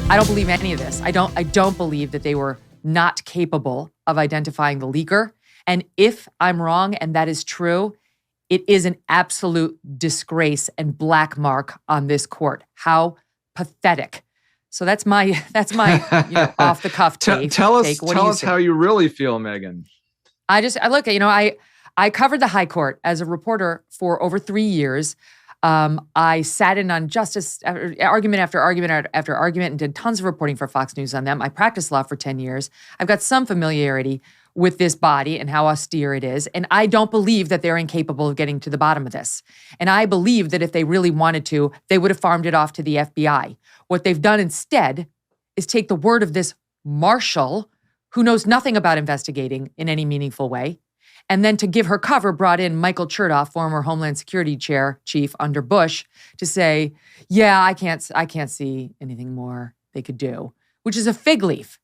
I don't believe any of this. I don't believe that they were not capable of identifying the leaker. And if I'm wrong and that is true, it is an absolute disgrace and black mark on this court. How pathetic. So that's my off the cuff take. Tell us how you really feel, Megyn. I covered the High Court as a reporter for over 3 years. I sat in on justice argument after argument after argument and did tons of reporting for Fox News on them. I practiced law for 10 years. I've got some familiarity with this body and how austere it is. And I don't believe that they're incapable of getting to the bottom of this. And I believe that if they really wanted to, they would have farmed it off to the FBI. What they've done instead is take the word of this marshal who knows nothing about investigating in any meaningful way, and then to give her cover, brought in Michael Chertoff, former Homeland Security chief under Bush, to say, yeah, I can't see anything more they could do, which is a fig leaf.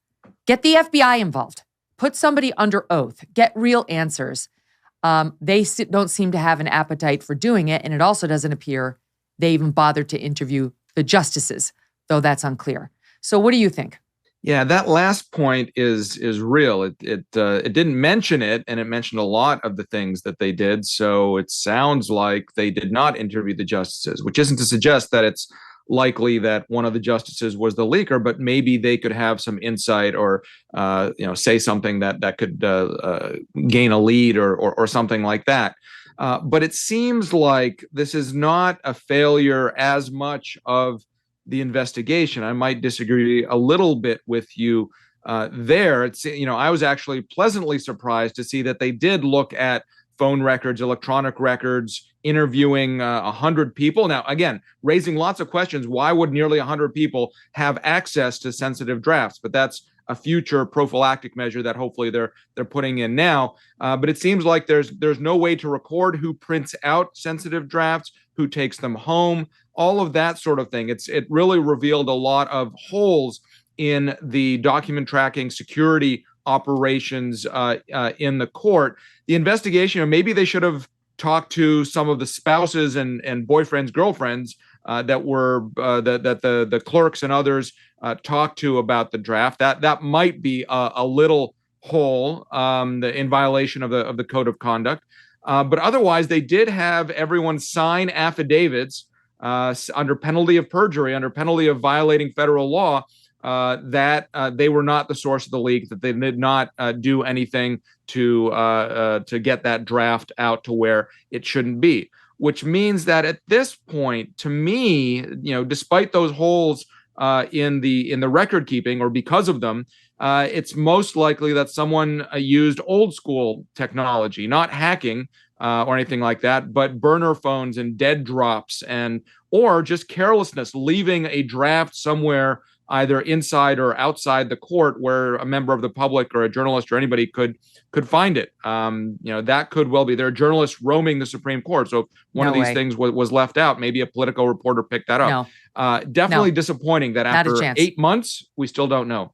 Get the FBI involved. Put somebody under oath. Get real answers. They don't seem to have an appetite for doing it, and it also doesn't appear they even bothered to interview the justices, though that's unclear. So what do you think? Yeah, that last point is real. It didn't mention it, and it mentioned a lot of the things that they did. So it sounds like they did not interview the justices, which isn't to suggest that it's likely that one of the justices was the leaker, but maybe they could have some insight or say something that could gain a lead or something like that. But it seems like this is not a failure as much of the investigation. I might disagree a little bit with you there. I was actually pleasantly surprised to see that they did look at phone records, electronic records, interviewing 100 people. Now, again, raising lots of questions. Why would nearly 100 people have access to sensitive drafts? But that's a future prophylactic measure that hopefully they're putting in now. But it seems like there's no way to record who prints out sensitive drafts, who takes them home, all of that sort of thing. It really revealed a lot of holes in the document tracking security operations in the court. The investigation, maybe they should have talked to some of the spouses and boyfriends, girlfriends that were that the clerks and others talked to about the draft. That might be a little hole in violation of the code of conduct. But otherwise, they did have everyone sign affidavits under penalty of perjury, under penalty of violating federal law, that they were not the source of the leak, that they did not do anything to get that draft out to where it shouldn't be. Which means that at this point, to me, despite those holes in the record keeping, or because of them, it's most likely that someone used old school technology, not hacking or anything like that, but burner phones and dead drops, or just carelessness, leaving a draft somewhere either inside or outside the court where a member of the public or a journalist or anybody could find it. That could well be. There are journalists roaming the Supreme Court. So if one of these things was left out, maybe a political reporter picked that up. Definitely disappointing that after 8 months, we still don't know.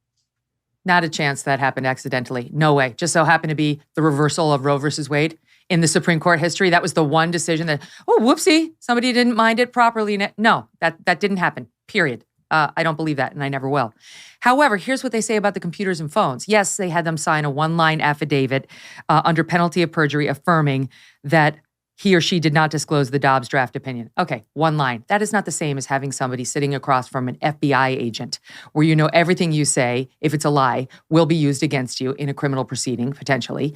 Not a chance that happened accidentally. No way. Just so happened to be the reversal of Roe versus Wade in the Supreme Court history. That was the one decision that, whoopsie, somebody didn't mind it properly. No, that didn't happen, period. I don't believe that, and I never will. However, here's what they say about the computers and phones. Yes, they had them sign a one-line affidavit under penalty of perjury affirming that he or she did not disclose the Dobbs draft opinion. Okay, one line. That is not the same as having somebody sitting across from an FBI agent where you know everything you say, if it's a lie, will be used against you in a criminal proceeding, potentially.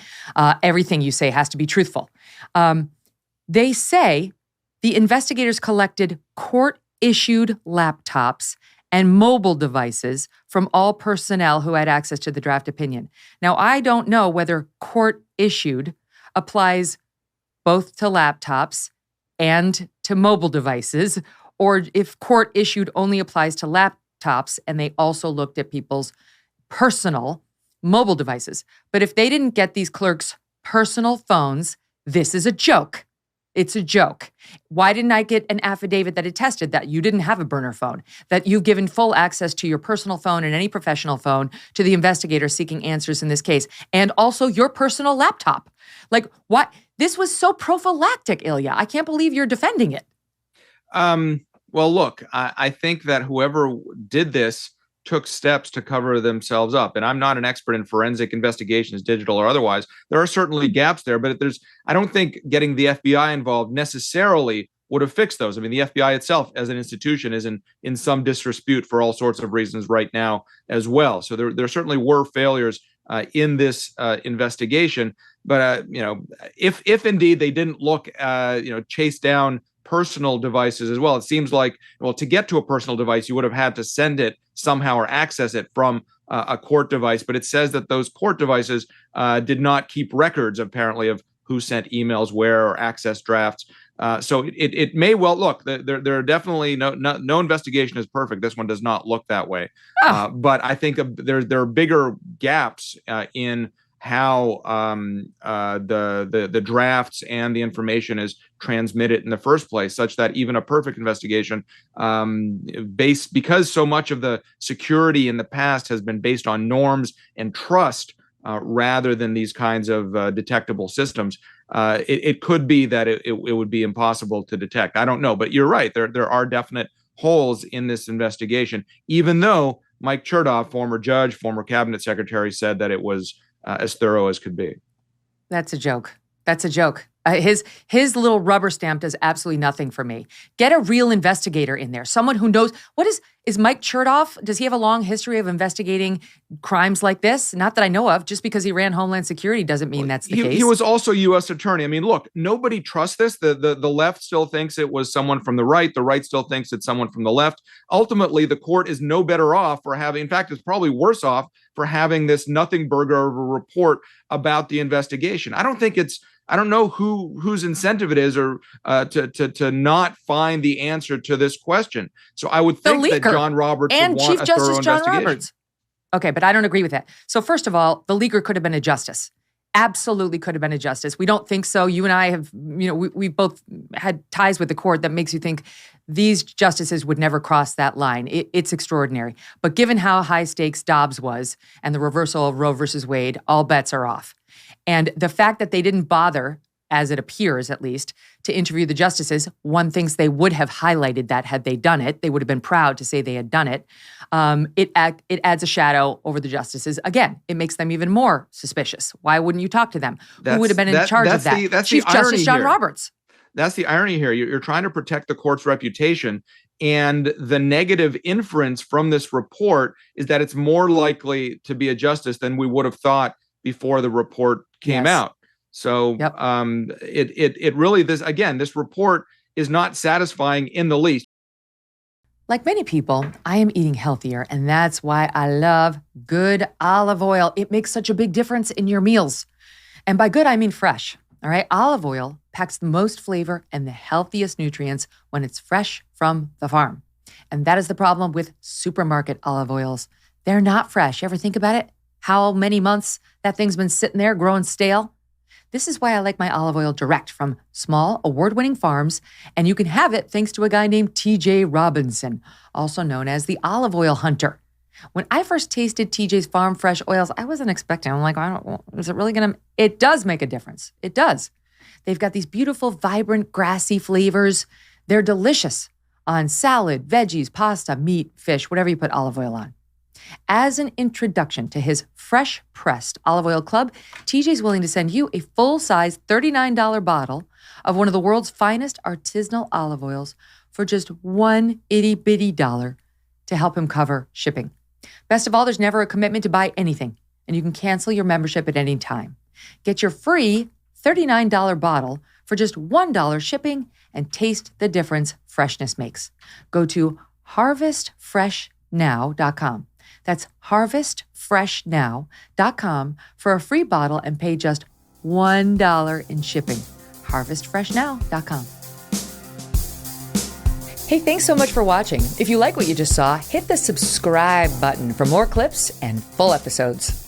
Everything you say has to be truthful. They say the investigators collected court-issued laptops and mobile devices from all personnel who had access to the draft opinion. Now, I don't know whether court-issued applies both to laptops and to mobile devices, or if court-issued only applies to laptops and they also looked at people's personal mobile devices. But if they didn't get these clerks' personal phones, this is a joke. It's a joke. Why didn't I get an affidavit that attested that you didn't have a burner phone, that you've given full access to your personal phone and any professional phone to the investigator seeking answers in this case, and also your personal laptop? Like, what? This was so prophylactic, Ilya. I can't believe you're defending it. Well, look, I think that whoever did this took steps to cover themselves up. And I'm not an expert in forensic investigations, digital or otherwise. There are certainly gaps there, but I don't think getting the FBI involved necessarily would have fixed those. I mean, the FBI itself as an institution is in some disrepute for all sorts of reasons right now as well. So there certainly were failures in this investigation. But if indeed they didn't look, chase down personal devices as well, it seems like, well, to get to a personal device, you would have had to send it somehow or access it from a court device. But it says that those court devices did not keep records, apparently, of who sent emails where or access drafts. So it may well look. There are definitely no investigation is perfect. This one does not look that way. But I think there are bigger gaps in how the drafts and the information is transmitted in the first place, such that even a perfect investigation, because so much of the security in the past has been based on norms and trust rather than these kinds of detectable systems, it could be that it would be impossible to detect. I don't know, but you're right. There are definite holes in this investigation, even though Mike Chertoff, former judge, former cabinet secretary, said that it was as thorough as could be. That's a joke. That's a joke. His little rubber stamp does absolutely nothing for me. Get a real investigator in there, someone who knows. What is Mike Chertoff? Does he have a long history of investigating crimes like this? Not that I know of. Just because he ran Homeland Security doesn't mean that's the case. He was also U.S. attorney. I mean, look, nobody trusts this. The left still thinks it was someone from the right. The right still thinks it's someone from the left. Ultimately, the court is no better off for having. In fact, it's probably worse off for having this nothing burger of a report about the investigation. I don't know whose incentive it is or to not find the answer to this question. So I would think that John Roberts and would want Chief a Justice thorough John investigation. Roberts. Okay, but I don't agree with that. So first of all, the leaker could have been a justice. Absolutely could have been a justice. We don't think so. You and I have, we both had ties with the court that makes you think these justices would never cross that line. It's extraordinary. But given how high stakes Dobbs was and the reversal of Roe versus Wade, all bets are off. And the fact that they didn't bother, as it appears at least, to interview the justices, one thinks they would have highlighted that had they done it. They would have been proud to say they had done it. It adds a shadow over the justices. Again, it makes them even more suspicious. Why wouldn't you talk to them? Who would have been in charge of that? That's Chief Justice John Roberts. That's the irony here. You're trying to protect the court's reputation. And the negative inference from this report is that it's more likely to be a justice than we would have thought before the report came out. So yep. It really, this report is not satisfying in the least. Like many people, I am eating healthier, and that's why I love good olive oil. It makes such a big difference in your meals. And by good, I mean fresh. All right, olive oil packs the most flavor and the healthiest nutrients when it's fresh from the farm. And that is the problem with supermarket olive oils. They're not fresh. You ever think about it? How many months that thing's been sitting there growing stale? This is why I like my olive oil direct from small, award-winning farms, and you can have it thanks to a guy named TJ Robinson, also known as the olive oil hunter. When I first tasted TJ's farm fresh oils, I wasn't expecting. I'm like, is it really going to? It does make a difference. It does. They've got these beautiful, vibrant, grassy flavors. They're delicious on salad, veggies, pasta, meat, fish, whatever you put olive oil on. As an introduction to his fresh pressed olive oil club, TJ's willing to send you a full-size $39 bottle of one of the world's finest artisanal olive oils for just $1 itty-bitty to help him cover shipping. Best of all, there's never a commitment to buy anything, and you can cancel your membership at any time. Get your free $39 bottle for just $1 shipping and taste the difference freshness makes. Go to harvestfreshnow.com. That's harvestfreshnow.com for a free bottle and pay just $1 in shipping. harvestfreshnow.com. Hey, thanks so much for watching. If you like what you just saw, hit the subscribe button for more clips and full episodes.